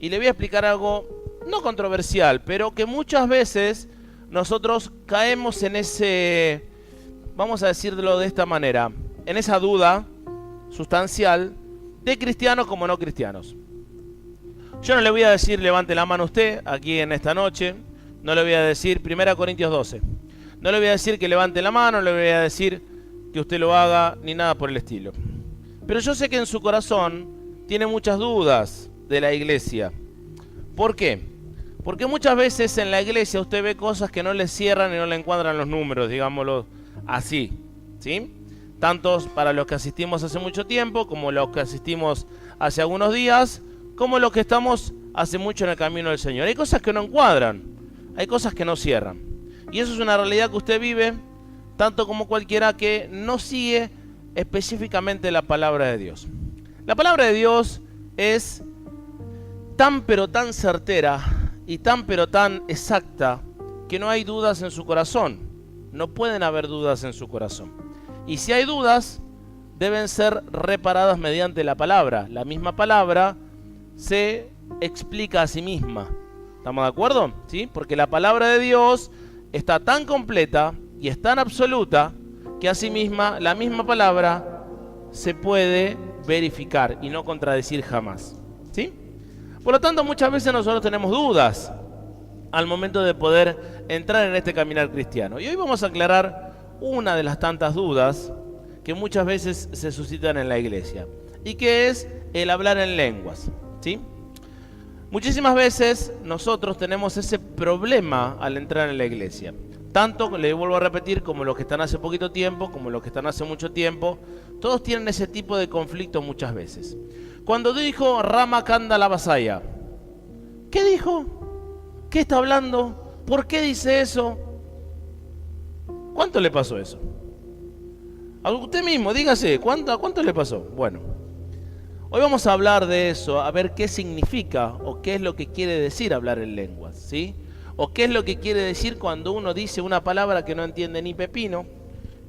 y le voy a explicar algo no controversial, pero que muchas veces nosotros caemos en ese, vamos a decirlo de esta manera, en esa duda sustancial de cristianos como no cristianos. Yo no le voy a decir levante la mano usted aquí en esta noche, no le voy a decir 1 Corintios 12, no le voy a decir que levante la mano, no le voy a decir que usted lo haga, ni nada por el estilo. Pero yo sé que en su corazón tiene muchas dudas de la iglesia. ¿Por qué? Porque muchas veces en la iglesia usted ve cosas que no le cierran y no le encuadran los números, digámoslo así, ¿sí? Tanto para los que asistimos hace mucho tiempo, como los que asistimos hace algunos días, como los que estamos hace mucho en el camino del Señor. Hay cosas que no encuadran, hay cosas que no cierran. Y eso es una realidad que usted vive, tanto como cualquiera que no sigue específicamente la palabra de Dios. La palabra de Dios es tan pero tan certera y tan pero tan exacta que no hay dudas en su corazón. No pueden haber dudas en su corazón. Y si hay dudas, deben ser reparadas mediante la palabra. La misma palabra se explica a sí misma. ¿Estamos de acuerdo? ¿Sí? Porque la palabra de Dios está tan completa y es tan absoluta que asimisma la misma palabra se puede verificar y no contradecir jamás. ¿Sí? Por lo tanto, muchas veces nosotros tenemos dudas al momento de poder entrar en este caminar cristiano. Y hoy vamos a aclarar una de las tantas dudas que muchas veces se suscitan en la iglesia, y que es el hablar en lenguas. ¿Sí? Muchísimas veces nosotros tenemos ese problema al entrar en la iglesia. Tanto, le vuelvo a repetir, como los que están hace poquito tiempo, como los que están hace mucho tiempo, todos tienen ese tipo de conflicto muchas veces. Cuando dijo Rama Kanda la Basaya, ¿qué dijo? ¿Qué está hablando? ¿Por qué dice eso? ¿Cuánto le pasó eso? A usted mismo, dígase, ¿cuánto le pasó? Bueno, hoy vamos a hablar de eso, a ver qué significa o qué es lo que quiere decir hablar en lenguas, ¿sí? O qué es lo que quiere decir cuando uno dice una palabra que no entiende ni pepino,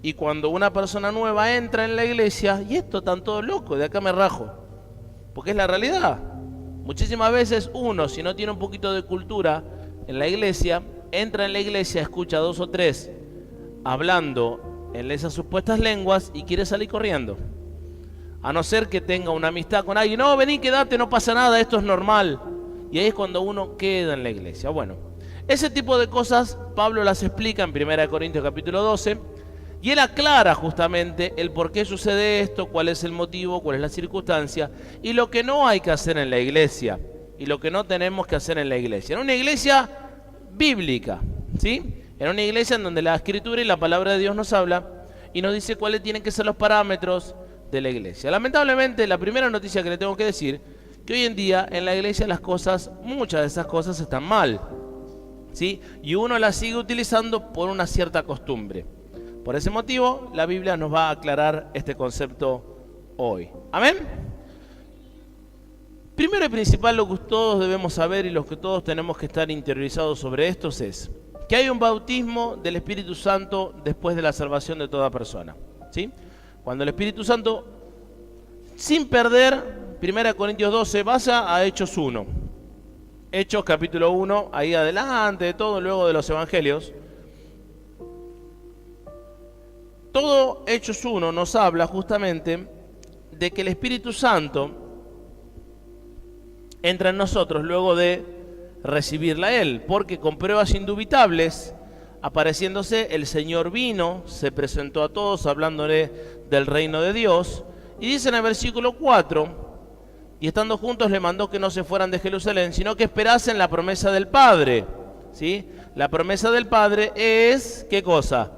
y cuando una persona nueva entra en la iglesia, y esto tan todo loco, de acá me rajo, porque es la realidad. Muchísimas veces uno, si no tiene un poquito de cultura en la iglesia, entra en la iglesia, escucha 2 o 3 hablando en esas supuestas lenguas y quiere salir corriendo. A no ser que tenga una amistad con alguien, no, vení, quédate, no pasa nada, esto es normal. Y ahí es cuando uno queda en la iglesia. Bueno, ese tipo de cosas Pablo las explica en 1 Corintios capítulo 12, y él aclara justamente el por qué sucede esto, cuál es el motivo, cuál es la circunstancia, y lo que no hay que hacer en la iglesia, y lo que no tenemos que hacer en la iglesia. En una iglesia bíblica, ¿sí? En una iglesia en donde la Escritura y la palabra de Dios nos habla y nos dice cuáles tienen que ser los parámetros de la iglesia. Lamentablemente, la primera noticia que le tengo que decir, que hoy en día en la iglesia las cosas, muchas de esas cosas están mal, ¿sí? Y uno las sigue utilizando por una cierta costumbre. Por ese motivo, la Biblia nos va a aclarar este concepto hoy. ¿Amén? Primero y principal, lo que todos debemos saber y lo que todos tenemos que estar interiorizados sobre esto es que hay un bautismo del Espíritu Santo después de la salvación de toda persona, ¿sí? Cuando el Espíritu Santo, sin perder 1 Corintios 12, vaya a Hechos 1. Hechos capítulo 1, ahí adelante de todo, luego de los evangelios. Todo Hechos 1 nos habla justamente de que el Espíritu Santo entra en nosotros luego de recibirla a Él, porque con pruebas indubitables, apareciéndose, el Señor vino, se presentó a todos hablándole del reino de Dios, y dice en el versículo 4, y estando juntos le mandó que no se fueran de Jerusalén, sino que esperasen la promesa del Padre, ¿sí? La promesa del Padre es, ¿qué cosa?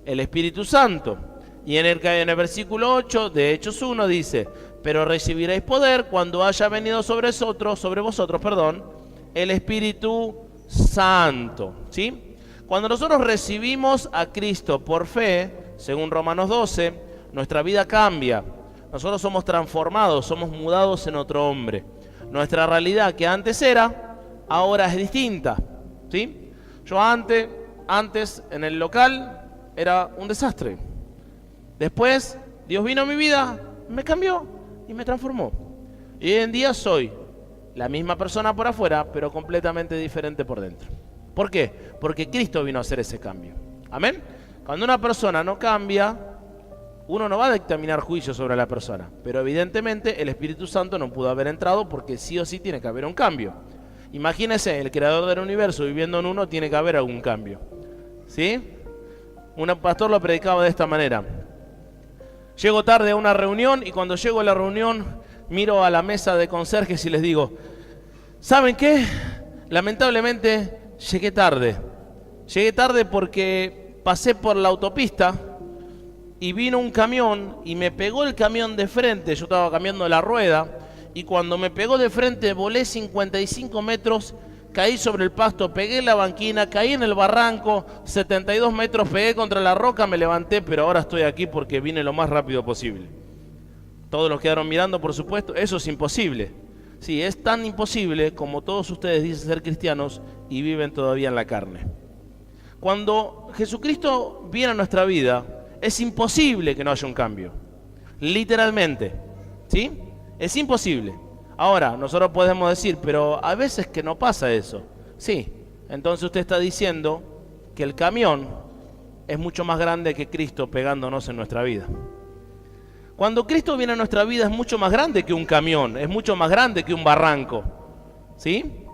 El Espíritu Santo. Y en el versículo 8 de Hechos 1 dice, pero recibiréis poder cuando haya venido sobre vosotros, el Espíritu Santo, ¿sí? Cuando nosotros recibimos a Cristo por fe, según Romanos 12, nuestra vida cambia. Nosotros somos transformados, somos mudados en otro hombre. Nuestra realidad que antes era, ahora es distinta, ¿sí? Yo antes en el local era un desastre. Después, Dios vino a mi vida, me cambió y me transformó. Y hoy en día soy la misma persona por afuera, pero completamente diferente por dentro. ¿Por qué? Porque Cristo vino a hacer ese cambio. ¿Amén? Cuando una persona no cambia, uno no va a dictaminar juicio sobre la persona, pero evidentemente el Espíritu Santo no pudo haber entrado porque sí o sí tiene que haber un cambio. Imagínese, el creador del universo viviendo en uno, tiene que haber algún cambio. ¿Sí? Un pastor lo predicaba de esta manera. Llego tarde a una reunión y cuando llego a la reunión miro a la mesa de conserjes y les digo, ¿saben qué? Lamentablemente llegué tarde. Llegué tarde porque pasé por la autopista y vino un camión y me pegó el camión de frente. Yo estaba cambiando la rueda y cuando me pegó de frente volé 55 metros, caí sobre el pasto, pegué la banquina, caí en el barranco, 72 metros, pegué contra la roca, me levanté, pero ahora estoy aquí porque vine lo más rápido posible. Todos los quedaron mirando, por supuesto. Eso es imposible. Sí, es tan imposible como todos ustedes dicen ser cristianos y viven todavía en la carne. Cuando Jesucristo viene a nuestra vida, es imposible que no haya un cambio. Literalmente. ¿Sí? Es imposible. Ahora, nosotros podemos decir, pero a veces que no pasa eso. Sí, entonces usted está diciendo que el camión es mucho más grande que Cristo pegándonos en nuestra vida. Cuando Cristo viene a nuestra vida es mucho más grande que un camión, es mucho más grande que un barranco. ¿Sí?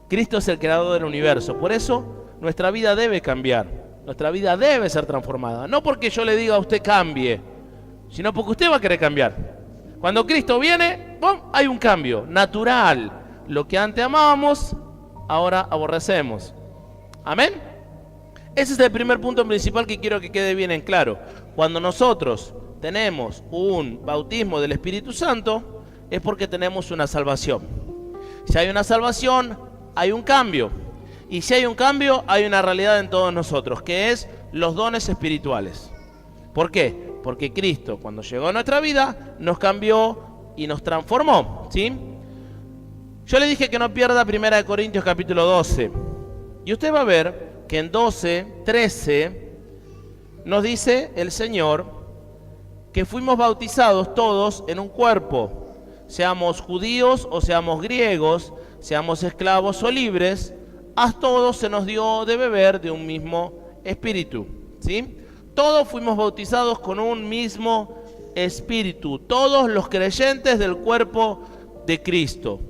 Cristo es el creador del universo, por eso nuestra vida debe cambiar, nuestra vida debe ser transformada. No porque yo le diga a usted cambie, sino porque usted va a querer cambiar. Cuando Cristo viene, ¡pum!, hay un cambio natural. Lo que antes amábamos, ahora aborrecemos. ¿Amén? Ese es el primer punto principal que quiero que quede bien en claro. Cuando nosotros tenemos un bautismo del Espíritu Santo, es porque tenemos una salvación. Si hay una salvación, hay un cambio. Y si hay un cambio, hay una realidad en todos nosotros, que es los dones espirituales. ¿Por qué? Porque Cristo, cuando llegó a nuestra vida, nos cambió y nos transformó, ¿sí? Yo le dije que no pierda 1 Corintios capítulo 12. Y usted va a ver que en 12, 13, nos dice el Señor que fuimos bautizados todos en un cuerpo. Seamos judíos o seamos griegos, seamos esclavos o libres, a todos se nos dio de beber de un mismo espíritu, ¿sí? Todos fuimos bautizados con un mismo espíritu, todos los creyentes del cuerpo de Cristo.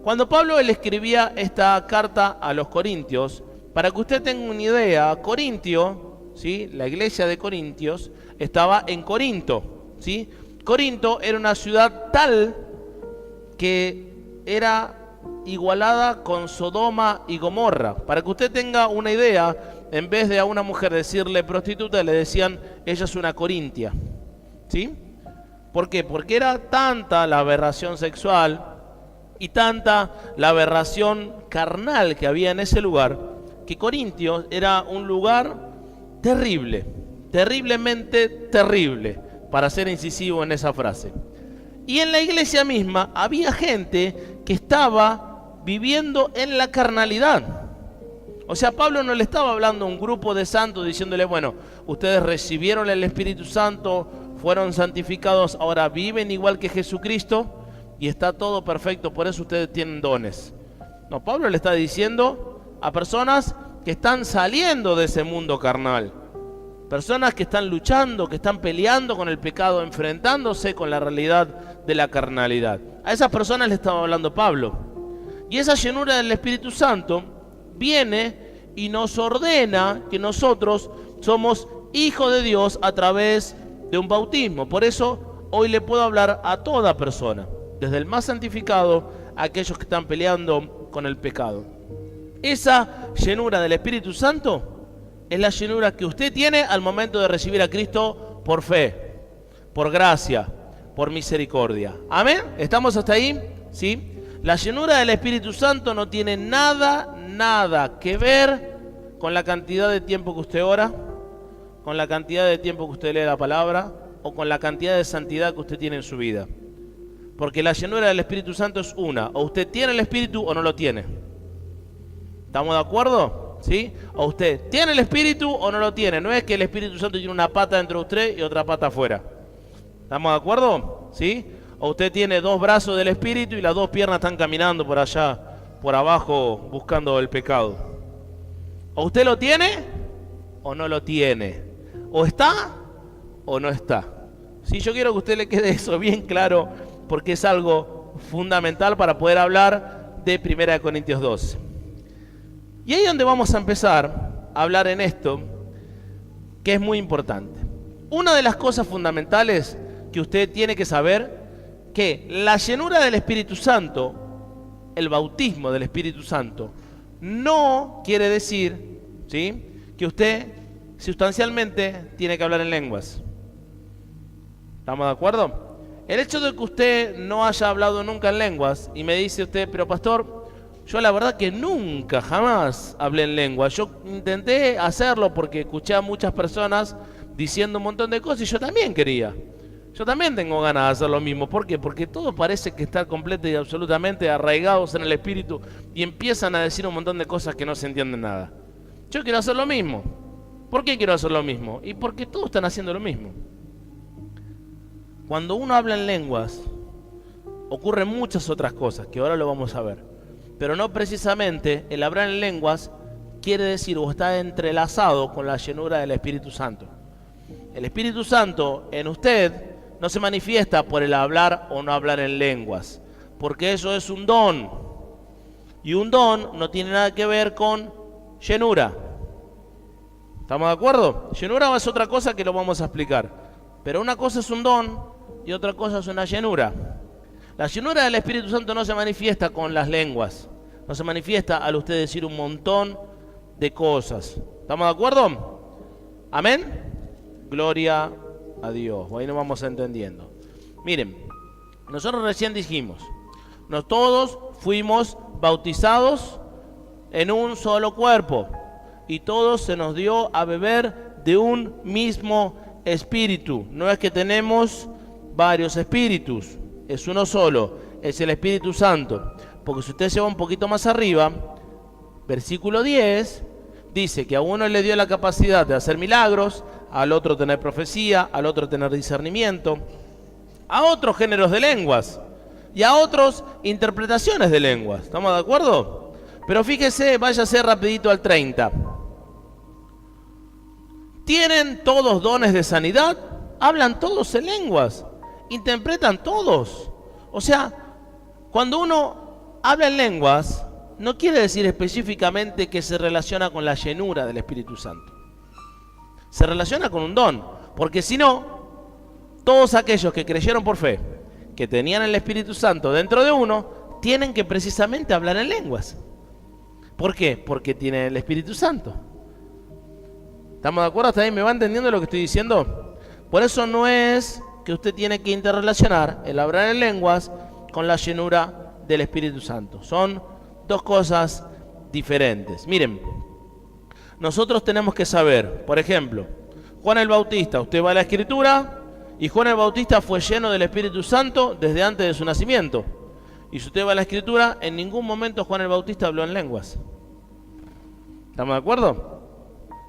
Cuando Pablo le escribía esta carta a los corintios, para que usted tenga una idea, Corintio, ¿sí?, la iglesia de Corintios estaba en Corinto, ¿sí? Corinto era una ciudad tal que era igualada con Sodoma y Gomorra. Para que usted tenga una idea, en vez de a una mujer decirle prostituta, le decían, ella es una corintia. ¿Sí? ¿Por qué? Porque era tanta la aberración sexual y tanta la aberración carnal que había en ese lugar, que Corintios era un lugar terrible, terriblemente terrible, para ser incisivo en esa frase. Y en la iglesia misma había gente que estaba viviendo en la carnalidad. O sea, Pablo no le estaba hablando a un grupo de santos diciéndole, bueno, ustedes recibieron el Espíritu Santo, fueron santificados, ahora viven igual que Jesucristo y está todo perfecto, por eso ustedes tienen dones. No, Pablo le está diciendo a personas que están saliendo de ese mundo carnal. Personas que están luchando, que están peleando con el pecado, enfrentándose con la realidad de la carnalidad. A esas personas le estaba hablando Pablo. Y esa llenura del Espíritu Santo viene y nos ordena que nosotros somos hijos de Dios a través de un bautismo. Por eso hoy le puedo hablar a toda persona, desde el más santificado a aquellos que están peleando con el pecado. Esa llenura del Espíritu Santo es la llenura que usted tiene al momento de recibir a Cristo por fe, por gracia, por misericordia. ¿Amén? ¿Estamos hasta ahí? ¿Sí? La llenura del Espíritu Santo no tiene nada que ver con la cantidad de tiempo que usted ora, con la cantidad de tiempo que usted lee la palabra o con la cantidad de santidad que usted tiene en su vida. Porque la llenura del Espíritu Santo es una. O usted tiene el Espíritu o no lo tiene. ¿Estamos de acuerdo? ¿Sí? O usted tiene el Espíritu o no lo tiene. No es que el Espíritu Santo tiene una pata dentro de usted y otra pata afuera. ¿Estamos de acuerdo? ¿Sí? O usted tiene 2 brazos del Espíritu y las 2 piernas están caminando por allá, por abajo, buscando el pecado. O usted lo tiene o no lo tiene. O está o no está. Sí, yo quiero que a usted le quede eso bien claro, porque es algo fundamental para poder hablar de 1 Corintios 12. Y ahí es donde vamos a empezar a hablar en esto, que es muy importante. Una de las cosas fundamentales que usted tiene que saber, que la llenura del Espíritu Santo, el bautismo del Espíritu Santo, no quiere decir, ¿sí?, que usted sustancialmente tiene que hablar en lenguas. ¿Estamos de acuerdo? El hecho de que usted no haya hablado nunca en lenguas, y me dice usted, pero pastor, yo la verdad que nunca, jamás hablé en lenguas. Yo intenté hacerlo porque escuché a muchas personas diciendo un montón de cosas y yo también quería. Yo también tengo ganas de hacer lo mismo. ¿Por qué? Porque todos parece que están completamente y absolutamente arraigados en el espíritu y empiezan a decir un montón de cosas que no se entienden nada. Yo quiero hacer lo mismo. ¿Por qué quiero hacer lo mismo? Y porque todos están haciendo lo mismo. Cuando uno habla en lenguas, ocurren muchas otras cosas que ahora lo vamos a ver. Pero no precisamente el hablar en lenguas quiere decir o está entrelazado con la llenura del Espíritu Santo. El Espíritu Santo en usted no se manifiesta por el hablar o no hablar en lenguas, porque eso es un don. Y un don no tiene nada que ver con llenura. ¿Estamos de acuerdo? Llenura es otra cosa que lo vamos a explicar. Pero una cosa es un don y otra cosa es una llenura. La llenura del Espíritu Santo no se manifiesta con las lenguas. No se manifiesta al usted decir un montón de cosas. ¿Estamos de acuerdo? ¿Amén? Gloria a Dios. Ahí nos vamos entendiendo. Miren, nosotros recién dijimos, todos fuimos bautizados en un solo cuerpo y todos se nos dio a beber de un mismo espíritu. No es que tenemos varios espíritus, es uno solo, es el Espíritu Santo. Porque si usted se va un poquito más arriba, versículo 10, dice que a uno le dio la capacidad de hacer milagros, al otro tener profecía, al otro tener discernimiento, a otros géneros de lenguas y a otros interpretaciones de lenguas. ¿Estamos de acuerdo? Pero fíjese, váyase rapidito al 30. ¿Tienen todos dones de sanidad? ¿Hablan todos en lenguas? ¿Interpretan todos? O sea, cuando uno habla en lenguas, no quiere decir específicamente que se relaciona con la llenura del Espíritu Santo. Se relaciona con un don, porque si no, todos aquellos que creyeron por fe, que tenían el Espíritu Santo dentro de uno, tienen que precisamente hablar en lenguas. ¿Por qué? Porque tienen el Espíritu Santo. ¿Estamos de acuerdo? ¿Hasta ahí me va entendiendo lo que estoy diciendo? Por eso no es que usted tiene que interrelacionar el hablar en lenguas con la llenura del Espíritu Santo. Son dos cosas diferentes. Miren, nosotros tenemos que saber, por ejemplo, Juan el Bautista, usted va a la Escritura y Juan el Bautista fue lleno del Espíritu Santo desde antes de su nacimiento. Y si usted va a la Escritura, en ningún momento Juan el Bautista habló en lenguas. ¿Estamos de acuerdo?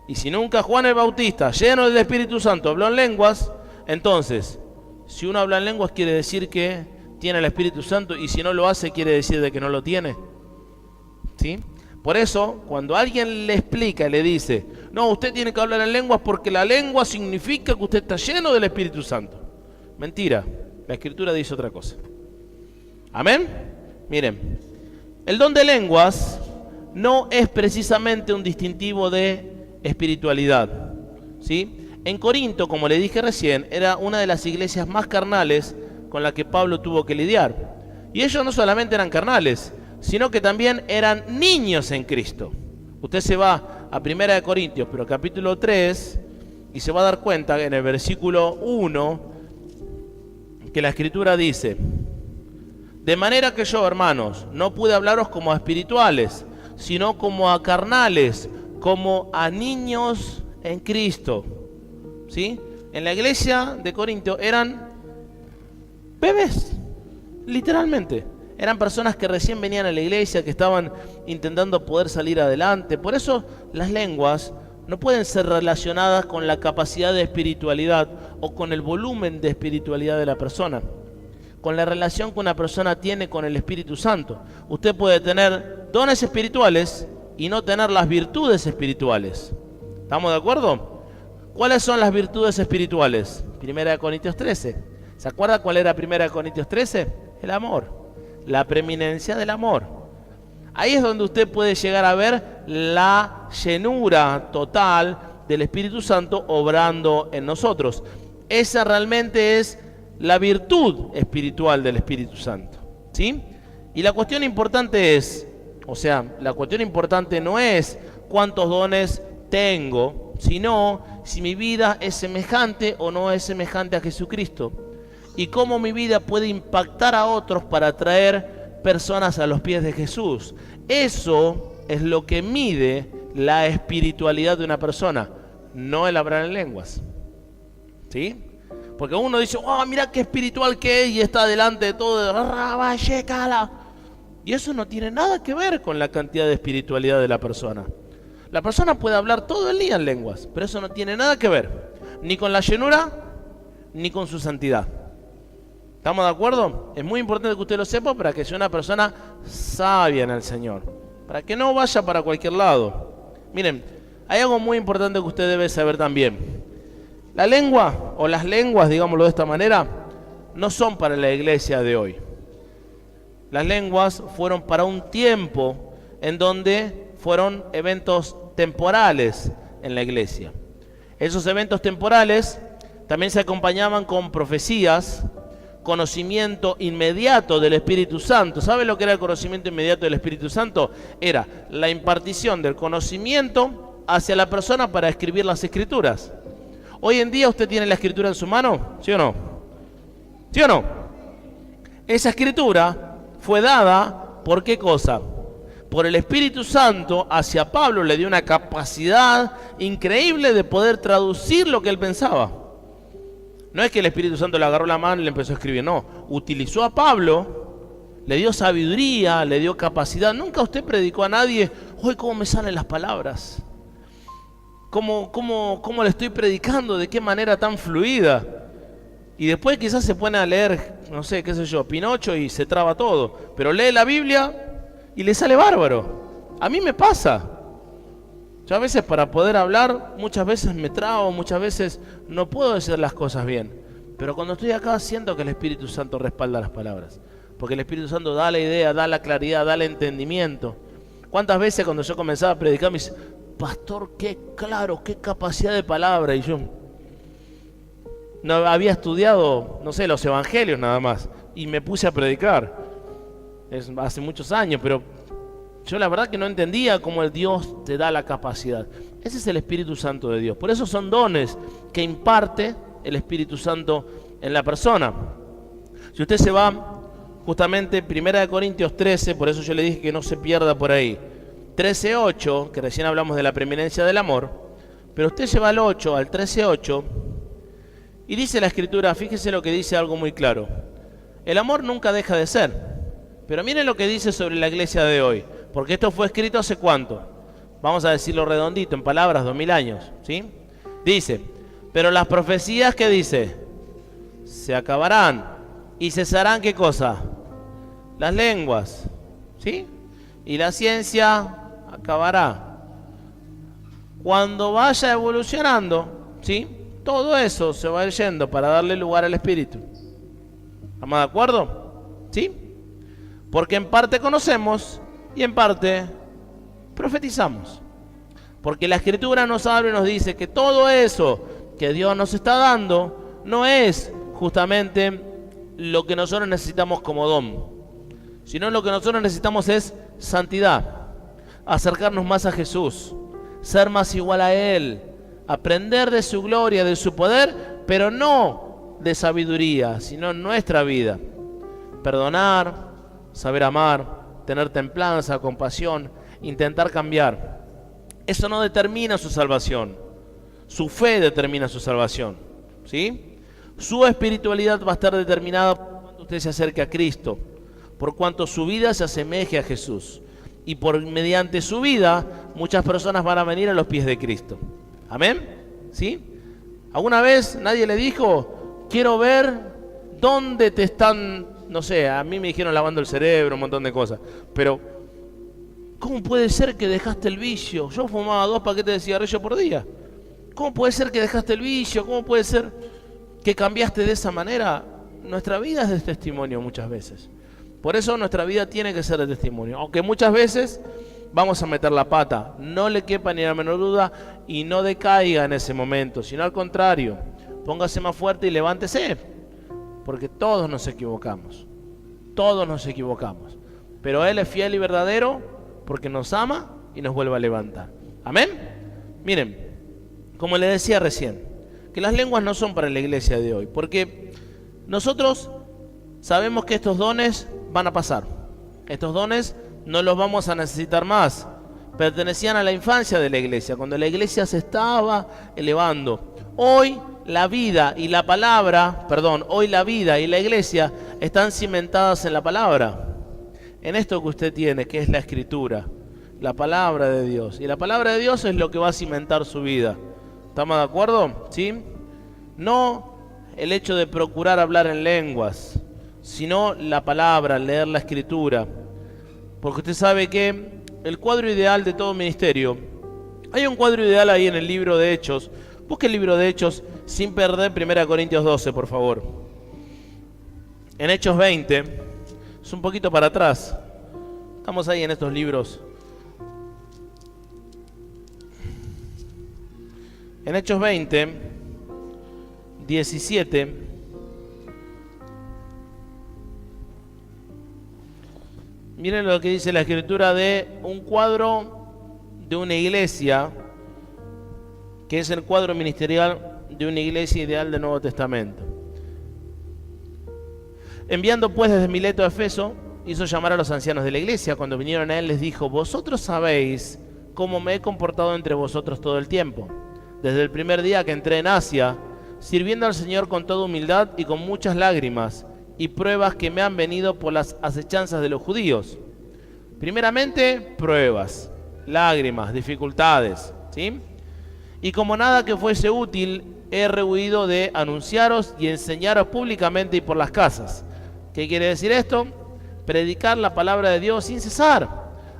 Y si nunca Juan el Bautista, lleno del Espíritu Santo, habló en lenguas, entonces, si uno habla en lenguas quiere decir que tiene el Espíritu Santo, y si no lo hace quiere decir de que no lo tiene. ¿Sí? Por eso, cuando alguien le explica, le dice, no, usted tiene que hablar en lenguas porque la lengua significa que usted está lleno del Espíritu Santo. Mentira, la Escritura dice otra cosa. ¿Amén? Miren, el don de lenguas no es precisamente un distintivo de espiritualidad, ¿sí? En Corinto, como le dije recién, era una de las iglesias más carnales con la que Pablo tuvo que lidiar. Y ellos no solamente eran carnales, sino que también eran niños en Cristo. Usted se va a 1 Corintios, pero capítulo 3, y se va a dar cuenta en el versículo 1 que la Escritura dice: de manera que yo, hermanos, no pude hablaros como a espirituales, sino como a carnales, como a niños en Cristo. ¿Sí? En la iglesia de Corinto eran bebés, literalmente. Eran personas que recién venían a la iglesia, que estaban intentando poder salir adelante. Por eso las lenguas no pueden ser relacionadas con la capacidad de espiritualidad o con el volumen de espiritualidad de la persona. con la relación que una persona tiene con el Espíritu Santo. Usted puede tener dones espirituales y no tener las virtudes espirituales. ¿Estamos de acuerdo? ¿Cuáles son las virtudes espirituales? 1 Corintios 13. ¿Se acuerda cuál era 1 Corintios 13? El amor. La preeminencia del amor. Ahí es donde usted puede llegar a ver la llenura total del Espíritu Santo obrando en nosotros. Esa realmente es la virtud espiritual del Espíritu Santo, ¿sí? Y la cuestión importante es, la cuestión importante no es cuántos dones tengo, sino si mi vida es semejante o no es semejante a Jesucristo. Y cómo mi vida puede impactar a otros para traer personas a los pies de Jesús. Eso es lo que mide la espiritualidad de una persona, no el hablar en lenguas. ¿Sí? Porque uno dice, mira qué espiritual que es y está delante de todo. Y eso no tiene nada que ver con la cantidad de espiritualidad de la persona. La persona puede hablar todo el día en lenguas, pero eso no tiene nada que ver, ni con la llenura, ni con su santidad. ¿Estamos de acuerdo? Es muy importante que usted lo sepa para que sea una persona sabia en el Señor, para que no vaya para cualquier lado. Miren, hay algo muy importante que usted debe saber también. La lengua, o las lenguas, digámoslo de esta manera, no son para la iglesia de hoy. Las lenguas fueron para un tiempo en donde fueron eventos temporales en la iglesia. Esos eventos temporales también se acompañaban con profecías, conocimiento inmediato del Espíritu Santo. ¿Sabe lo que era el conocimiento inmediato del Espíritu Santo? Era la impartición del conocimiento hacia la persona para escribir las Escrituras. Hoy en día usted tiene la Escritura en su mano, ¿sí o no? ¿Sí o no? Esa Escritura fue dada ¿por qué cosa? Por el Espíritu Santo hacia Pablo. Le dio una capacidad increíble de poder traducir lo que él pensaba. No es que el Espíritu Santo le agarró la mano y le empezó a escribir, no. Utilizó a Pablo, le dio sabiduría, le dio capacidad. Nunca usted predicó a nadie, hoy cómo me salen las palabras. ¿Cómo le estoy predicando? ¿De qué manera tan fluida? Y después quizás se pone a leer, no sé, qué sé yo, Pinocho y se traba todo. Pero lee la Biblia y le sale bárbaro. A mí me pasa. Yo a veces para poder hablar, muchas veces me trabo, muchas veces no puedo decir las cosas bien. Pero cuando estoy acá siento que el Espíritu Santo respalda las palabras. Porque el Espíritu Santo da la idea, da la claridad, da el entendimiento. ¿Cuántas veces cuando yo comenzaba a predicar me dice, pastor, qué claro, qué capacidad de palabra? Y yo no había estudiado, no sé, los evangelios nada más. Y me puse a predicar. Es hace muchos años, pero yo la verdad que no entendía cómo el Dios te da la capacidad. Ese es el Espíritu Santo de Dios. Por eso son dones que imparte el Espíritu Santo en la persona. Si usted se va justamente 1 Corintios 13, por eso yo le dije que no se pierda por ahí. 13:8, que recién hablamos de la preeminencia del amor, pero usted se va al 8, al 13:8, y dice la Escritura, fíjese lo que dice algo muy claro. El amor nunca deja de ser. Pero miren lo que dice sobre la iglesia de hoy. Porque esto fue escrito hace cuánto. Vamos a decirlo redondito, en palabras, 2000 años. ¿Sí? Dice, pero las profecías que dice, se acabarán y cesarán ¿qué cosa? Las lenguas. ¿Sí? Y la ciencia acabará. Cuando vaya evolucionando, ¿sí? Todo eso se va yendo para darle lugar al Espíritu. ¿Estamos de acuerdo? ¿Sí? Porque en parte conocemos y en parte profetizamos. Porque la Escritura nos habla y nos dice que todo eso que Dios nos está dando no es justamente lo que nosotros necesitamos como don, sino lo que nosotros necesitamos es santidad, acercarnos más a Jesús, ser más igual a Él, aprender de su gloria, de su poder, pero no de sabiduría, sino en nuestra vida. Perdonar, saber amar, tener templanza, compasión, intentar cambiar. Eso no determina su salvación. Su fe determina su salvación. ¿Sí? Su espiritualidad va a estar determinada por cuanto usted se acerque a Cristo, por cuanto su vida se asemeje a Jesús. Y por mediante su vida, muchas personas van a venir a los pies de Cristo. ¿Amén? ¿Sí? ¿Alguna vez nadie le dijo, quiero ver ¿Dónde te están, no sé, a mí me dijeron lavando el cerebro, un montón de cosas, pero ¿cómo puede ser que dejaste el vicio? Yo fumaba 2 paquetes de cigarrillo por día. ¿Cómo puede ser que dejaste el vicio? ¿Cómo puede ser que cambiaste de esa manera? Nuestra vida es de testimonio muchas veces. Por eso nuestra vida tiene que ser de testimonio. Aunque muchas veces vamos a meter la pata. No le quepa ni la menor duda y no decaiga en ese momento, sino al contrario, póngase más fuerte y levántese. Porque todos nos equivocamos. Todos nos equivocamos. Pero Él es fiel y verdadero porque nos ama y nos vuelve a levantar. ¿Amén? Miren, como le decía recién, que las lenguas no son para la iglesia de hoy. Porque nosotros sabemos que estos dones van a pasar. Estos dones no los vamos a necesitar más. Pertenecían a la infancia de la iglesia, cuando la iglesia se estaba elevando. Hoy la vida y la palabra, hoy la vida y la iglesia están cimentadas en la palabra. En esto que usted tiene, que es la escritura, la palabra de Dios. Y la palabra de Dios es lo que va a cimentar su vida. ¿Estamos de acuerdo? ¿Sí? No el hecho de procurar hablar en lenguas, sino la palabra, leer la escritura. Porque usted sabe que el cuadro ideal de todo ministerio, hay un cuadro ideal ahí en el libro de Hechos. Busque el libro de Hechos sin perder 1 Corintios 12, por favor. En Hechos 20, es un poquito para atrás. Estamos ahí en estos libros. En Hechos 20, 17. Miren lo que dice la escritura de un cuadro de una iglesia, que es el cuadro ministerial de una iglesia ideal del Nuevo Testamento. Enviando pues desde Mileto a Efeso, hizo llamar a los ancianos de la iglesia. Cuando vinieron a él les dijo: vosotros sabéis cómo me he comportado entre vosotros todo el tiempo, desde el primer día que entré en Asia, sirviendo al Señor con toda humildad y con muchas lágrimas y pruebas que me han venido por las acechanzas de los judíos. Primeramente, pruebas, lágrimas, dificultades, ¿sí? Y como nada que fuese útil, he rehuido de anunciaros y enseñaros públicamente y por las casas. ¿Qué quiere decir esto? Predicar la palabra de Dios sin cesar,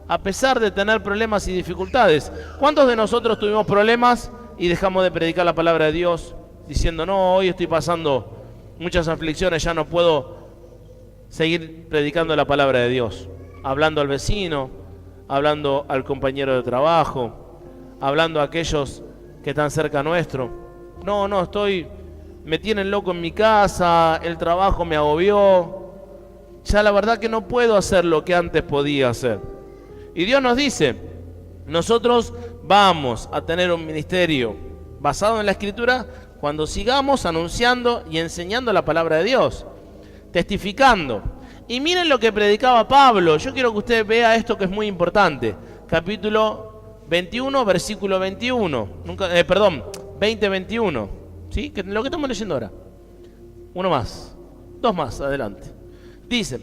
a pesar de tener problemas y dificultades. ¿Cuántos de nosotros tuvimos problemas y dejamos de predicar la palabra de Dios diciendo: no, hoy estoy pasando muchas aflicciones, ya no puedo seguir predicando la palabra de Dios? Hablando al vecino, hablando al compañero de trabajo, hablando a aquellos que están cerca nuestro. No, me tienen loco en mi casa, el trabajo me agobió, ya la verdad que no puedo hacer lo que antes podía hacer. Y Dios nos dice, nosotros vamos a tener un ministerio basado en la Escritura cuando sigamos anunciando y enseñando la palabra de Dios, testificando. Y miren lo que predicaba Pablo. Yo quiero que usted vea esto que es muy importante. Capítulo 21, versículo 21. 20, 21. ¿Sí? Que lo que estamos leyendo ahora. Uno más. 2 más, adelante. Dice: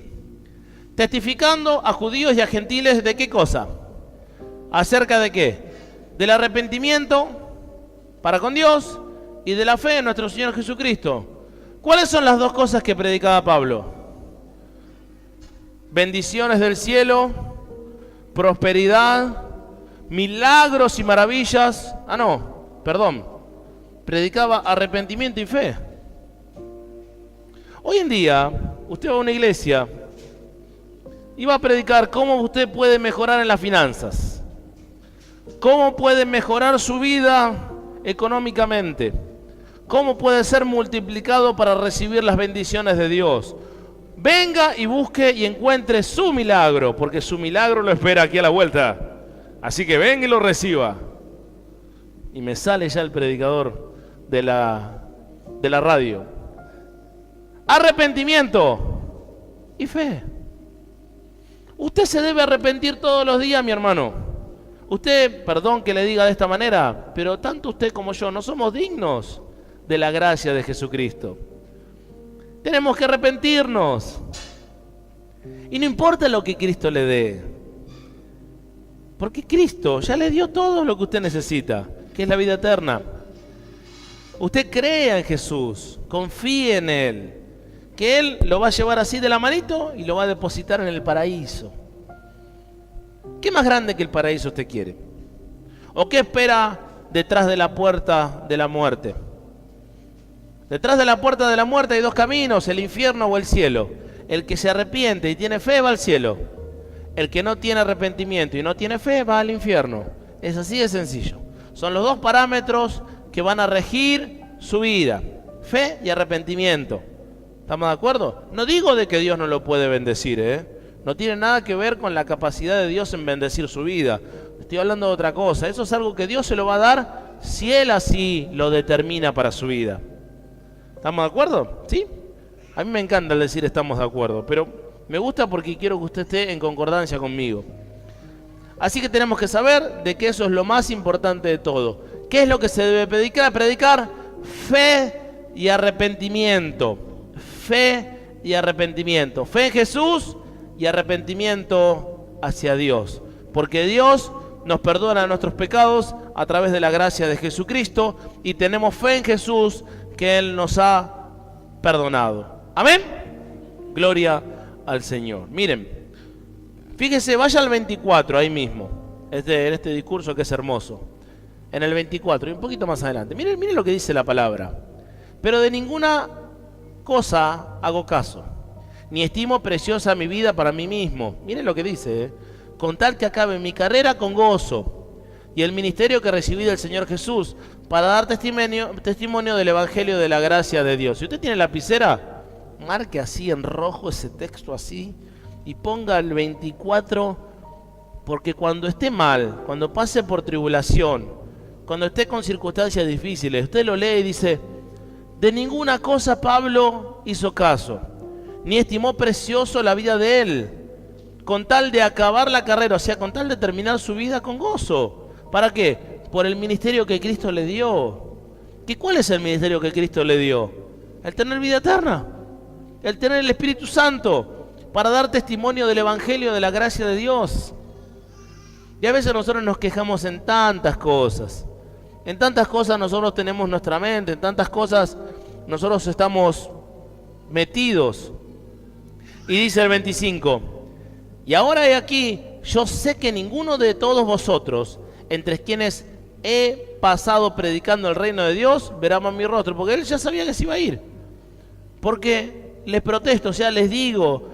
testificando a judíos y a gentiles ¿de qué cosa? ¿Acerca de qué? Del arrepentimiento para con Dios y de la fe en nuestro Señor Jesucristo. ¿Cuáles son las 2 cosas que predicaba Pablo? Bendiciones del cielo, prosperidad, milagros y maravillas. Predicaba arrepentimiento y fe. Hoy en día, usted va a una iglesia y va a predicar cómo usted puede mejorar en las finanzas, cómo puede mejorar su vida económicamente, cómo puede ser multiplicado para recibir las bendiciones de Dios. Venga y busque y encuentre su milagro, porque su milagro lo espera aquí a la vuelta. Así que venga y lo reciba. Y me sale ya el predicador de la radio. Arrepentimiento y fe. Usted se debe arrepentir todos los días, mi hermano. Usted, perdón que le diga de esta manera, pero tanto usted como yo no somos dignos de la gracia de Jesucristo. Tenemos que arrepentirnos. Y no importa lo que Cristo le dé, porque Cristo ya le dio todo lo que usted necesita, que es la vida eterna. Usted crea en Jesús, confíe en Él, que Él lo va a llevar así de la manito y lo va a depositar en el paraíso. ¿Qué más grande que el paraíso usted quiere? ¿O qué espera detrás de la puerta de la muerte? Detrás de la puerta de la muerte hay dos caminos, el infierno o el cielo. El que se arrepiente y tiene fe va al cielo. El que no tiene arrepentimiento y no tiene fe va al infierno. Es así de sencillo. Son los dos parámetros que van a regir su vida. Fe y arrepentimiento. ¿Estamos de acuerdo? No digo de que Dios no lo puede bendecir, No tiene nada que ver con la capacidad de Dios en bendecir su vida. Estoy hablando de otra cosa. Eso es algo que Dios se lo va a dar si Él así lo determina para su vida. ¿Estamos de acuerdo? ¿Sí? A mí me encanta el decir estamos de acuerdo, pero me gusta porque quiero que usted esté en concordancia conmigo. Así que tenemos que saber de que eso es lo más importante de todo. ¿Qué es lo que se debe predicar? Predicar fe y arrepentimiento. Fe y arrepentimiento. Fe en Jesús y arrepentimiento hacia Dios. Porque Dios nos perdona nuestros pecados a través de la gracia de Jesucristo y tenemos fe en Jesús que Él nos ha perdonado. Amén. Gloria al Señor. Miren, fíjese, vaya al 24 ahí mismo, en este discurso que es hermoso. En el 24 y un poquito más adelante. Miren lo que dice la palabra. Pero de ninguna cosa hago caso, ni estimo preciosa mi vida para mí mismo. Miren lo que dice, con tal que acabe mi carrera con gozo y el ministerio que recibí del Señor Jesús para dar testimonio del Evangelio de la gracia de Dios. Si usted tiene lapicera, marque así en rojo ese texto así y ponga el 24, porque cuando esté mal, cuando pase por tribulación, cuando esté con circunstancias difíciles, usted lo lee y dice, de ninguna cosa Pablo hizo caso, ni estimó precioso la vida de él, con tal de acabar la carrera, o sea, con tal de terminar su vida con gozo. ¿Para qué? Por el ministerio que Cristo le dio. ¿Cuál es el ministerio que Cristo le dio? El tener vida eterna, el tener el Espíritu Santo, para dar testimonio del Evangelio de la gracia de Dios. Y a veces nosotros nos quejamos en tantas cosas. En tantas cosas nosotros tenemos nuestra mente, en tantas cosas nosotros estamos metidos. Y dice el 25, y ahora he aquí, yo sé que ninguno de todos vosotros, entre quienes he pasado predicando el reino de Dios, verá más mi rostro, porque él ya sabía que se iba a ir. Porque les protesto, o sea, les digo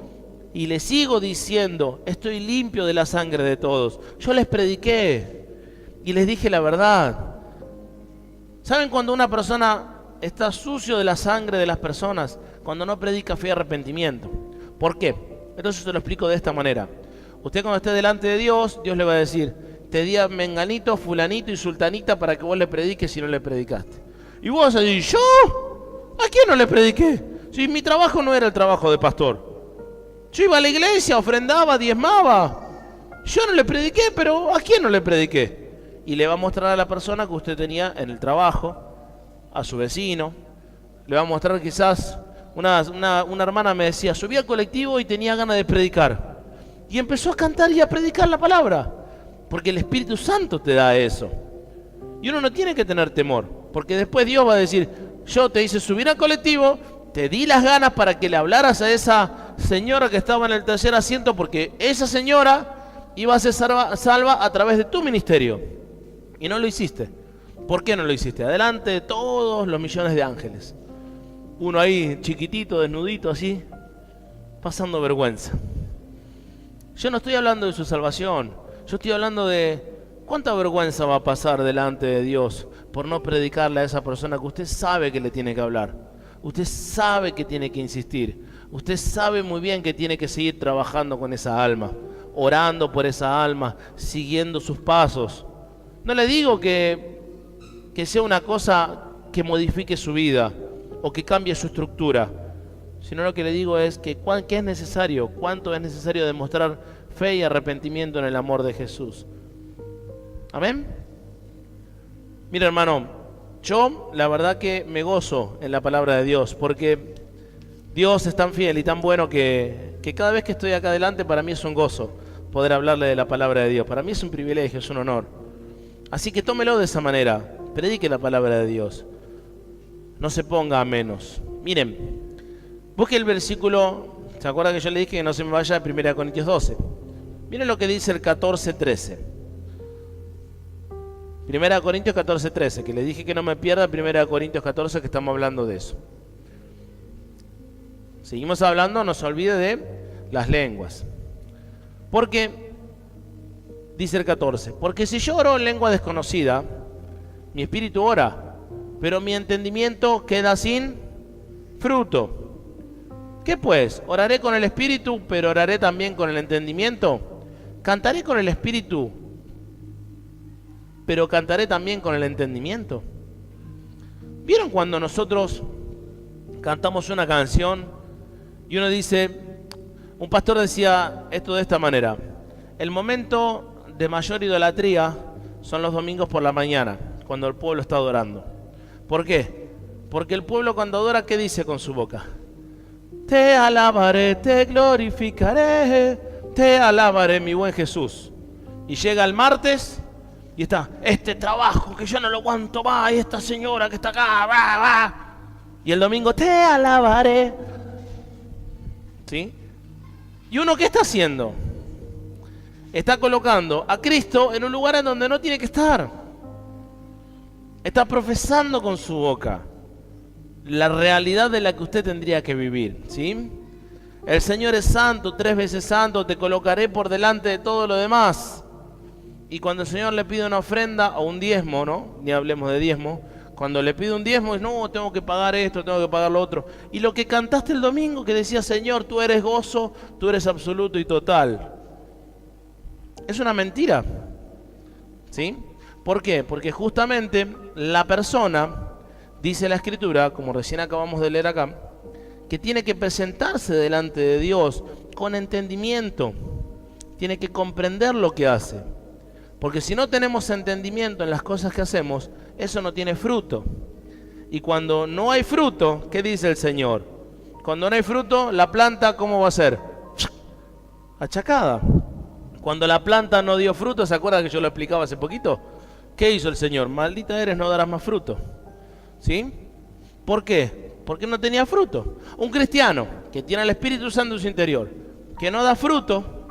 y les sigo diciendo, estoy limpio de la sangre de todos. Yo les prediqué y les dije la verdad. ¿Saben cuando una persona está sucio de la sangre de las personas? Cuando no predica fe y arrepentimiento. ¿Por qué? Entonces se lo explico de esta manera. Usted cuando esté delante de Dios, Dios le va a decir, te di a menganito, fulanito y sultanita para que vos le prediques si no le predicaste. Y vos vas a decir, ¿yo? ¿A quién no le prediqué? Si mi trabajo no era el trabajo de pastor. Yo iba a la iglesia, ofrendaba, diezmaba. Yo no le prediqué, pero ¿a quién no le prediqué? Y le va a mostrar a la persona que usted tenía en el trabajo, a su vecino. Le va a mostrar quizás, una hermana me decía, subí al colectivo y tenía ganas de predicar. Y empezó a cantar y a predicar la palabra. Porque el Espíritu Santo te da eso. Y uno no tiene que tener temor. Porque después Dios va a decir, yo te hice subir al colectivo, te di las ganas para que le hablaras a esa señora que estaba en el tercer asiento, porque esa señora iba a ser salva a través de tu ministerio. Y no lo hiciste. ¿Por qué no lo hiciste? Adelante de todos los millones de ángeles. Uno ahí chiquitito, desnudito así, pasando vergüenza. Yo no estoy hablando de su salvación. Yo estoy hablando de cuánta vergüenza va a pasar delante de Dios por no predicarle a esa persona que usted sabe que le tiene que hablar. Usted sabe que tiene que insistir. Usted sabe muy bien que tiene que seguir trabajando con esa alma, orando por esa alma, siguiendo sus pasos. No le digo que sea una cosa que modifique su vida o que cambie su estructura, sino lo que le digo es que ¿qué es necesario? ¿Cuánto es necesario demostrar fe y arrepentimiento en el amor de Jesús? ¿Amén? Mira, hermano, yo la verdad que me gozo en la palabra de Dios, porque Dios es tan fiel y tan bueno que cada vez que estoy acá adelante para mí es un gozo poder hablarle de la palabra de Dios. Para mí es un privilegio, es un honor. Así que tómelo de esa manera, predique la palabra de Dios. No se ponga a menos. Miren, Busque el versículo, ¿se acuerda que yo le dije que no se me vaya de 1 Corintios 12? Miren lo que dice el 14:13. 1 Corintios 14:13, que le dije que no me pierda 1 Corintios 14, que estamos hablando de eso. Seguimos hablando, no se olvide de las lenguas. Porque, dice el 14, porque si yo oro en lengua desconocida, mi espíritu ora, pero mi entendimiento queda sin fruto. ¿Qué pues? ¿Oraré con el espíritu, pero oraré también con el entendimiento? ¿Cantaré con el espíritu, pero cantaré también con el entendimiento? ¿Vieron cuando nosotros cantamos una canción y uno dice, un pastor decía esto de esta manera: el momento de mayor idolatría son los domingos por la mañana, cuando el pueblo está adorando. ¿Por qué? Porque el pueblo cuando adora, ¿qué dice con su boca? Te alabaré, te glorificaré, te alabaré, mi buen Jesús. Y llega el martes y está, este trabajo que yo no lo aguanto más, y esta señora que está acá, va. Y el domingo, te alabaré. ¿Sí? ¿Y uno qué está haciendo? Está colocando a Cristo en un lugar en donde no tiene que estar. Está profesando con su boca la realidad de la que usted tendría que vivir, ¿sí? El Señor es santo, 3 veces santo, te colocaré por delante de todo lo demás. Y cuando el Señor le pide una ofrenda o un diezmo, ¿no? Ni hablemos de diezmo. Cuando le pide un diezmo es, no, tengo que pagar esto, tengo que pagar lo otro. Y lo que cantaste el domingo, que decía, Señor, tú eres gozo, tú eres absoluto y total, es una mentira, ¿sí? ¿Por qué? Porque justamente la persona, dice la Escritura, como recién acabamos de leer acá, que tiene que presentarse delante de Dios con entendimiento, tiene que comprender lo que hace. Porque si no tenemos entendimiento en las cosas que hacemos, eso no tiene fruto. Y cuando no hay fruto, ¿qué dice el Señor? Cuando no hay fruto, la planta, ¿cómo va a ser? Achacada. Cuando la planta no dio fruto, ¿se acuerda que yo lo explicaba hace poquito? ¿Qué hizo el Señor? Maldita eres, no darás más fruto. ¿Sí? ¿Por qué? Porque no tenía fruto. Un cristiano que tiene el Espíritu Santo en su interior, que no da fruto,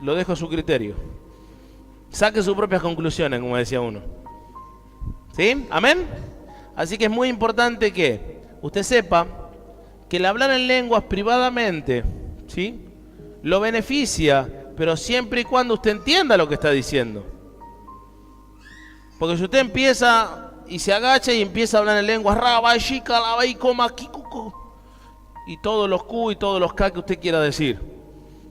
lo dejo a su criterio. Saque sus propias conclusiones, como decía uno. ¿Sí? ¿Amén? Así que es muy importante que usted sepa que el hablar en lenguas privadamente, ¿sí?, lo beneficia, pero siempre y cuando usted entienda lo que está diciendo. Porque si usted empieza y se agacha y empieza a hablar en lenguas, y todos los Q y todos los K que usted quiera decir,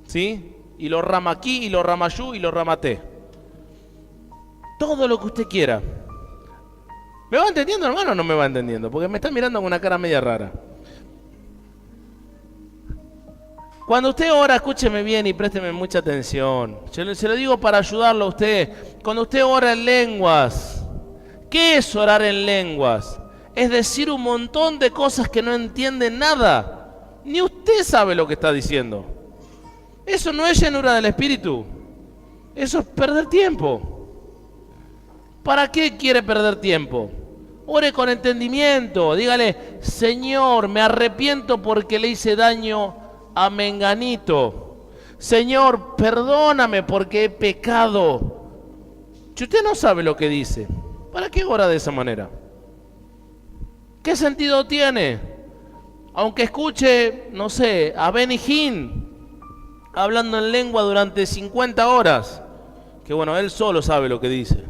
¿sí? Y los ramaquí y los ramayú y los ramaté. Todo lo que usted quiera. ¿Me va entendiendo, hermano, o no me va entendiendo? Porque me está mirando con una cara media rara. Cuando usted ora, escúcheme bien y présteme mucha atención. Se lo digo para ayudarlo a usted. Cuando usted ora en lenguas, ¿qué es orar en lenguas? Es decir un montón de cosas que no entiende nada. Ni usted sabe lo que está diciendo. Eso no es llenura del Espíritu. Eso es perder tiempo. ¿Para qué quiere perder tiempo? Ore con entendimiento. Dígale, Señor, me arrepiento porque le hice daño a menganito. Señor, perdóname porque he pecado. Si usted no sabe lo que dice, ¿para qué ora de esa manera? ¿Qué sentido tiene? Aunque escuche, no sé, a Benny Hinn hablando en lengua durante 50 horas, que bueno, él solo sabe lo que dice.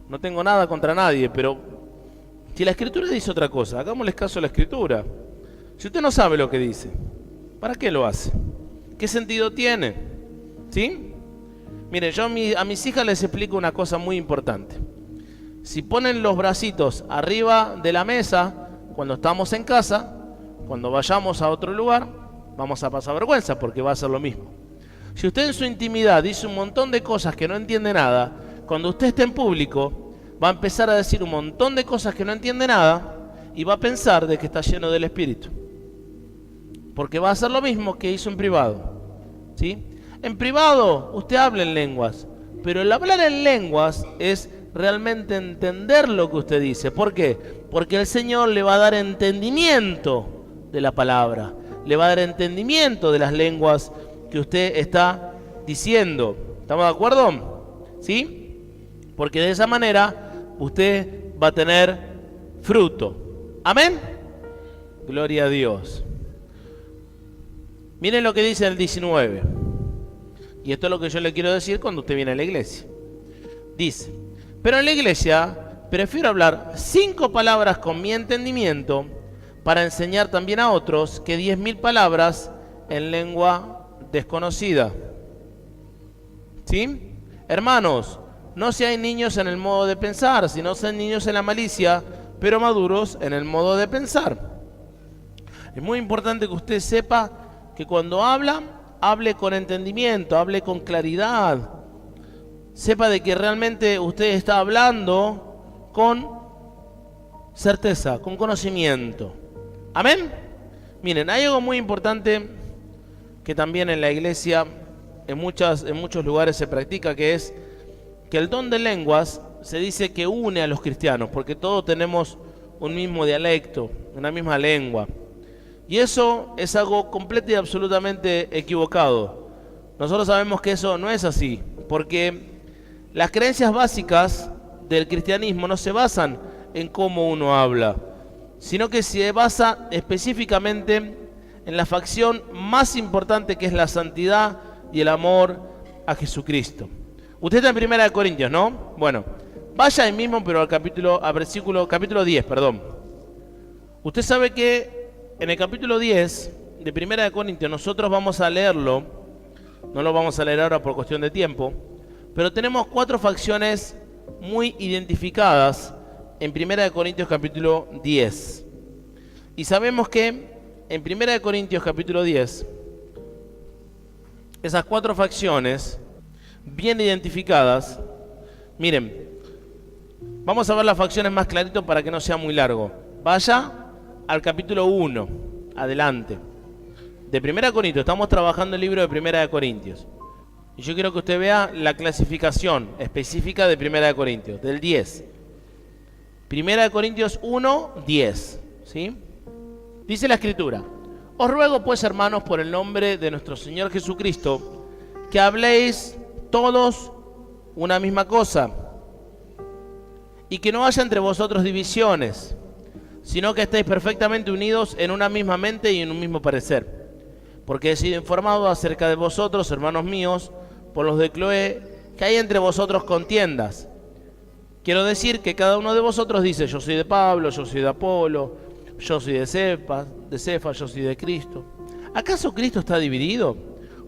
No tengo nada contra nadie, pero si la Escritura dice otra cosa, hagámosles caso a la Escritura. Si usted no sabe lo que dice, ¿para qué lo hace? ¿Qué sentido tiene? ¿Sí? Miren, yo a mis hijas les explico una cosa muy importante. Si ponen los bracitos arriba de la mesa, cuando estamos en casa, cuando vayamos a otro lugar, vamos a pasar vergüenza porque va a ser lo mismo. Si usted en su intimidad dice un montón de cosas que no entiende nada, cuando usted esté en público, va a empezar a decir un montón de cosas que no entiende nada y va a pensar de que está lleno del Espíritu. Porque va a hacer lo mismo que hizo en privado. ¿Sí? En privado usted habla en lenguas, pero el hablar en lenguas es realmente entender lo que usted dice. ¿Por qué? Porque el Señor le va a dar entendimiento de la palabra. Le va a dar entendimiento de las lenguas que usted está diciendo. ¿Estamos de acuerdo? ¿Sí? Porque de esa manera usted va a tener fruto. ¿Amén? Gloria a Dios. Miren lo que dice el 19. Y esto es lo que yo le quiero decir cuando usted viene a la iglesia. Dice: pero en la iglesia prefiero hablar 5 palabras con mi entendimiento para enseñar también a otros que 10.000 palabras en lengua desconocida. ¿Sí? Hermanos, no sean niños en el modo de pensar, sino sean niños en la malicia, pero maduros en el modo de pensar. Es muy importante que usted sepa que cuando habla, hable con entendimiento, hable con claridad. Sepa de que realmente usted está hablando con certeza, con conocimiento. ¿Amén? Miren, hay algo muy importante que también en la iglesia, en muchos lugares se practica, que es que el don de lenguas se dice que une a los cristianos, porque todos tenemos un mismo dialecto, una misma lengua. Y eso es algo completo y absolutamente equivocado. Nosotros sabemos que eso no es así, porque las creencias básicas del cristianismo no se basan en cómo uno habla, sino que se basa específicamente en la facción más importante, que es la santidad y el amor a Jesucristo. Usted está en 1 Corintios, ¿no? Bueno, vaya ahí mismo, pero al capítulo 10, perdón. Usted sabe que en el capítulo 10 de 1 Corintios nosotros vamos a leerlo, no lo vamos a leer ahora por cuestión de tiempo, pero tenemos 4 facciones muy identificadas en 1 Corintios capítulo 10. Y sabemos que en 1 Corintios capítulo 10, esas 4 facciones bien identificadas, miren, vamos a ver las facciones más clarito para que no sea muy largo. Vaya al capítulo 1, adelante. De 1 Corintios, estamos trabajando el libro de 1 Corintios. Y yo quiero que usted vea la clasificación específica de 1 Corintios, del 10. 1 Corintios 1, 10. ¿Sí? Dice la Escritura: os ruego pues, hermanos, por el nombre de nuestro Señor Jesucristo, que habléis todos una misma cosa, y que no haya entre vosotros divisiones, sino que estéis perfectamente unidos en una misma mente y en un mismo parecer. Porque he sido informado acerca de vosotros, hermanos míos, por los de Cloé, que hay entre vosotros contiendas. Quiero decir que cada uno de vosotros dice: yo soy de Pablo, yo soy de Apolo, yo soy de Cefas, yo soy de Cristo. ¿Acaso Cristo está dividido?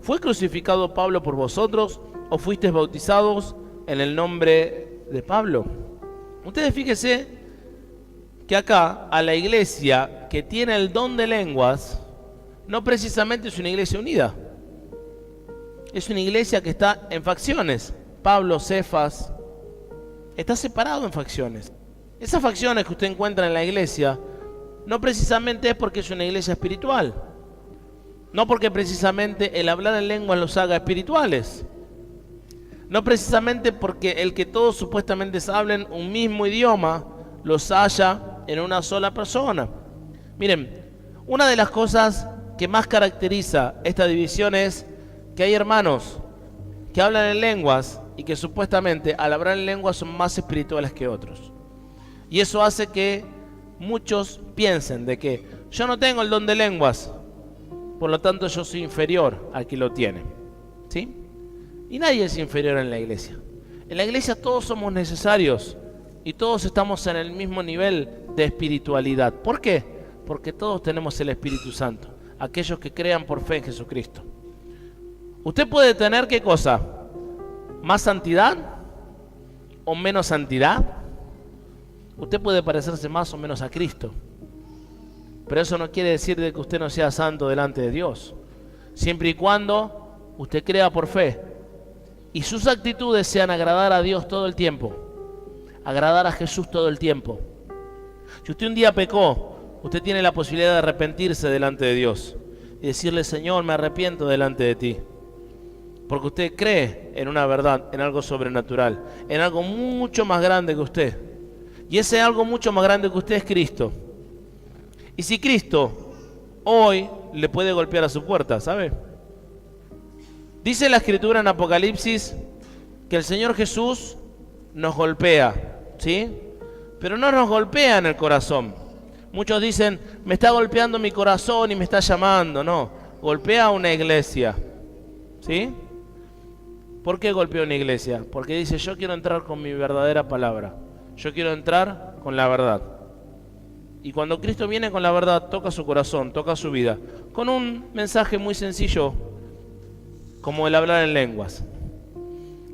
¿Fue crucificado Pablo por vosotros o fuisteis bautizados en el nombre de Pablo? Ustedes fíjense que acá a la iglesia que tiene el don de lenguas no precisamente es una iglesia unida. Es una iglesia que está en facciones. Pablo, Cefas, está separado en facciones. Esas facciones que usted encuentra en la iglesia no precisamente es porque es una iglesia espiritual. No porque precisamente el hablar en lenguas los haga espirituales. No precisamente porque el que todos supuestamente hablen un mismo idioma los haya en una sola persona. Miren, una de las cosas que más caracteriza esta división es que hay hermanos que hablan en lenguas y que supuestamente al hablar en lenguas son más espirituales que otros. Y eso hace que muchos piensen de que yo no tengo el don de lenguas, por lo tanto yo soy inferior al que lo tiene. ¿Sí? Y nadie es inferior en la iglesia. En la iglesia todos somos necesarios y todos estamos en el mismo nivel de espiritualidad. ¿Por qué? Porque todos tenemos el Espíritu Santo, aquellos que crean por fe en Jesucristo. Usted puede tener, ¿qué cosa? ¿Más santidad o menos santidad? Usted puede parecerse más o menos a Cristo, pero eso no quiere decir de que usted no sea santo delante de Dios, siempre y cuando usted crea por fe y sus actitudes sean agradar a Dios todo el tiempo, agradar a Jesús todo el tiempo. Si usted un día pecó, usted tiene la posibilidad de arrepentirse delante de Dios y decirle: Señor, me arrepiento delante de ti, porque usted cree en una verdad, en algo sobrenatural, en algo mucho más grande que usted. Y ese algo mucho más grande que usted es Cristo. Y si Cristo hoy le puede golpear a su puerta, ¿sabe? Dice la Escritura en Apocalipsis que el Señor Jesús nos golpea, ¿sí? Pero no nos golpea en el corazón. Muchos dicen, me está golpeando mi corazón y me está llamando. No, golpea a una iglesia, ¿sí? ¿Por qué golpea una iglesia? Porque dice, yo quiero entrar con mi verdadera palabra. Yo quiero entrar con la verdad. Y cuando Cristo viene con la verdad, toca su corazón, toca su vida, con un mensaje muy sencillo, como el hablar en lenguas.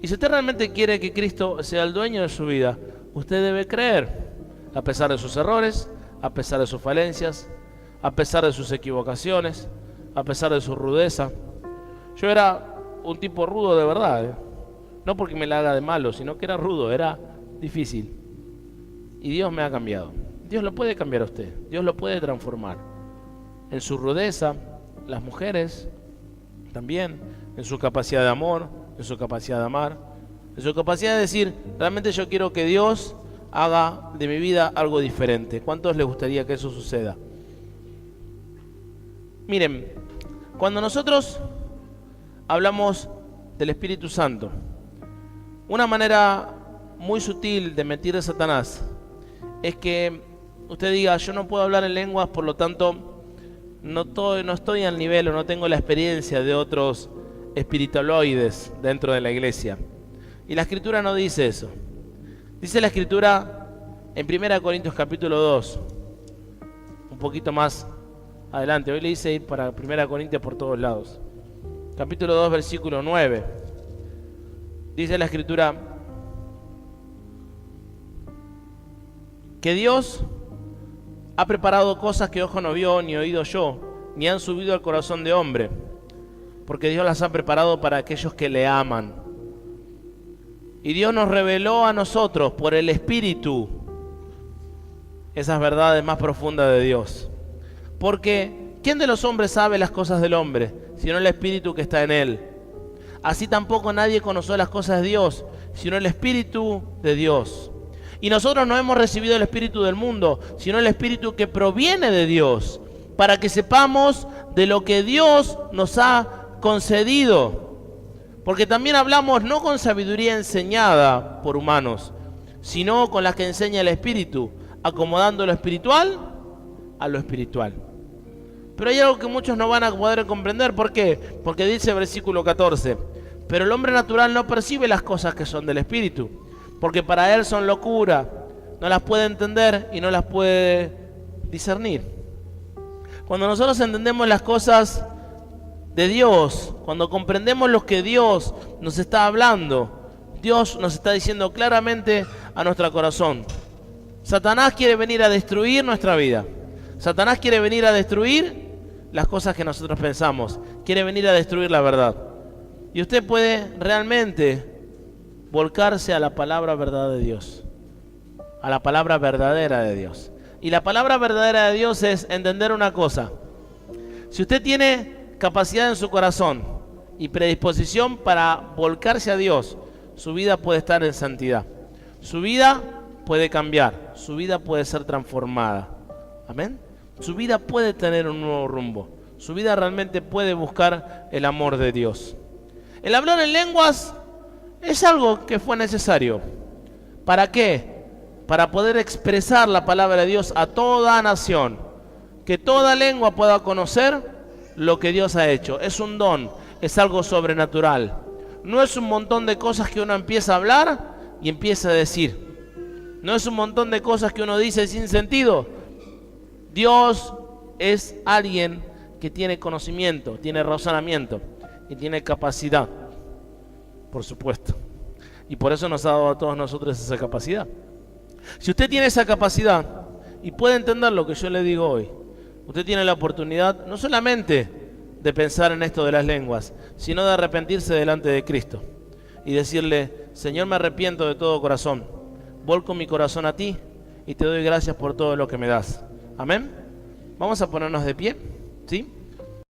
Y si usted realmente quiere que Cristo sea el dueño de su vida, usted debe creer, a pesar de sus errores, a pesar de sus falencias, a pesar de sus equivocaciones, a pesar de su rudeza. Yo era un tipo rudo de verdad, ¿eh? No porque me la haga de malo, sino que era rudo, era difícil. Y Dios me ha cambiado. Dios lo puede cambiar a usted, Dios lo puede transformar. En su rudeza, las mujeres también, en su capacidad de amor, en su capacidad de amar, en su capacidad de decir, realmente yo quiero que Dios haga de mi vida algo diferente. ¿Cuántos les gustaría que eso suceda? Miren, cuando nosotros hablamos del Espíritu Santo, una manera muy sutil de mentir de Satanás es que usted diga, yo no puedo hablar en lenguas, por lo tanto no estoy al nivel o no tengo la experiencia de otros espiritualoides dentro de la iglesia. Y la Escritura no dice eso. Dice la Escritura en 1 Corintios capítulo 2, un poquito más adelante. Hoy le hice ir para 1 Corintios por todos lados. Capítulo 2, versículo 9. Dice la Escritura que Dios ha preparado cosas que ojo no vio, ni oído yo, ni han subido al corazón de hombre, porque Dios las ha preparado para aquellos que le aman. Y Dios nos reveló a nosotros por el Espíritu esas verdades más profundas de Dios. Porque ¿quién de los hombres sabe las cosas del hombre, sino el Espíritu que está en él? Así tampoco nadie conoció las cosas de Dios, sino el Espíritu de Dios. Y nosotros no hemos recibido el Espíritu del mundo, sino el Espíritu que proviene de Dios, para que sepamos de lo que Dios nos ha concedido. Porque también hablamos no con sabiduría enseñada por humanos, sino con la que enseña el Espíritu, acomodando lo espiritual a lo espiritual. Pero hay algo que muchos no van a poder comprender. ¿Por qué? Porque dice versículo 14, pero el hombre natural no percibe las cosas que son del Espíritu, porque para él son locura, no las puede entender y no las puede discernir. Cuando nosotros entendemos las cosas de Dios, cuando comprendemos lo que Dios nos está hablando, Dios nos está diciendo claramente a nuestro corazón, Satanás quiere venir a destruir nuestra vida. Satanás quiere venir a destruir las cosas que nosotros pensamos, quiere venir a destruir la verdad. Y usted puede realmente volcarse a la palabra verdad de Dios, a la palabra verdadera de Dios. Y la palabra verdadera de Dios es entender una cosa. Si usted tiene capacidad en su corazón y predisposición para volcarse a Dios, su vida puede estar en santidad. Su vida puede cambiar, su vida puede ser transformada. Amén. Su vida puede tener un nuevo rumbo. Su vida realmente puede buscar el amor de Dios. El hablar en lenguas es algo que fue necesario. ¿Para qué? Para poder expresar la palabra de Dios a toda nación. Que toda lengua pueda conocer lo que Dios ha hecho. Es un don, es algo sobrenatural. No es un montón de cosas que uno empieza a hablar y empieza a decir. No es un montón de cosas que uno dice sin sentido. Dios es alguien que tiene conocimiento, tiene razonamiento y tiene capacidad, por supuesto. Y por eso nos ha dado a todos nosotros esa capacidad. Si usted tiene esa capacidad y puede entender lo que yo le digo hoy, usted tiene la oportunidad no solamente de pensar en esto de las lenguas, sino de arrepentirse delante de Cristo y decirle, Señor, me arrepiento de todo corazón, volco mi corazón a ti y te doy gracias por todo lo que me das. Amén. Vamos a ponernos de pie, ¿sí?